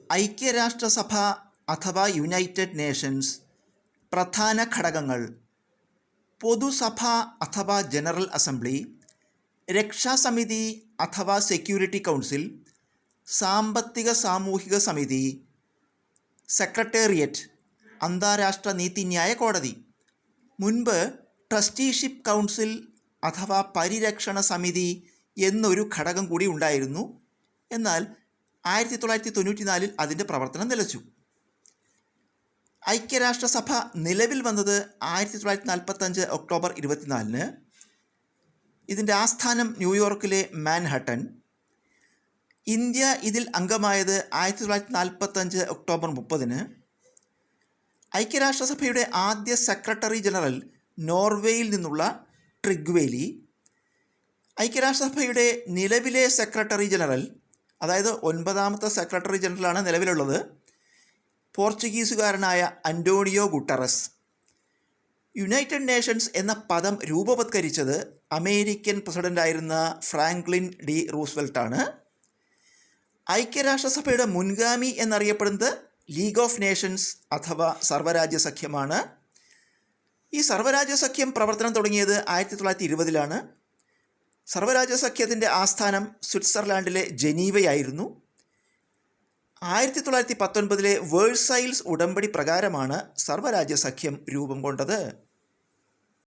ഐക്യരാഷ്ട്രസഭ അഥവാ United Nations പ്രധാന ഘടകങ്ങൾ പൊതുസഭ അഥവാ ജനറൽ അസംബ്ലി, രക്ഷാസമിതി അഥവാ സെക്യൂരിറ്റി കൗൺസിൽ, സാമ്പത്തിക സാമൂഹിക സമിതി, സെക്രട്ടേറിയറ്റ്, അന്താരാഷ്ട്ര നീതിന്യായ കോടതി. മുൻപ് ട്രസ്റ്റിഷിപ്പ് കൗൺസിൽ അഥവാ പരിരക്ഷണ സമിതി എന്നൊരു ഘടകം കൂടി ഉണ്ടായിരുന്നു. എന്നാൽ 1994 അതിൻ്റെ പ്രവർത്തനം നിലച്ചു. ഐക്യരാഷ്ട്രസഭ നിലവിൽ വന്നത് 1945 ഒക്ടോബർ 24. ഇതിൻ്റെ ആസ്ഥാനം ന്യൂയോർക്കിലെ മാൻഹട്ടൻ. ഇന്ത്യ ഇതിൽ അംഗമായത് 1945 ഒക്ടോബർ 30. ഐക്യരാഷ്ട്രസഭയുടെ ആദ്യ സെക്രട്ടറി ജനറൽ നോർവേയിൽ നിന്നുള്ള ട്രിഗ്വേലി. ഐക്യരാഷ്ട്രസഭയുടെ നിലവിലെ സെക്രട്ടറി ജനറൽ, അതായത് 9ാമത്തെ സെക്രട്ടറി ജനറലാണ് നിലവിലുള്ളത്, പോർച്ചുഗീസുകാരനായ അന്റോണിയോ ഗുട്ടറസ്. യുണൈറ്റഡ് നേഷൻസ് എന്ന പദം രൂപവത്കരിച്ചത് അമേരിക്കൻ പ്രസിഡൻ്റായിരുന്ന ഫ്രാങ്ക്ലിൻ ഡി റൂസ്വെൽറ്റാണ്. ഐക്യരാഷ്ട്രസഭയുടെ മുൻഗാമി എന്നറിയപ്പെടുന്നത് ലീഗ് ഓഫ് നേഷൻസ് അഥവാ സർവ്വരാജ്യ സഖ്യമാണ്. ഈ സർവ്വരാജ്യ സഖ്യം പ്രവർത്തനം തുടങ്ങിയത് 1920 സർവ്വരാജ്യ സഖ്യത്തിൻ്റെ ആസ്ഥാനം സ്വിറ്റ്സർലാൻഡിലെ ജനീവയായിരുന്നു. 1919 വേഴ്സൈൽസ് ഉടമ്പടി പ്രകാരമാണ് സർവ്വരാജ്യ സഖ്യം രൂപം കൊണ്ടത്.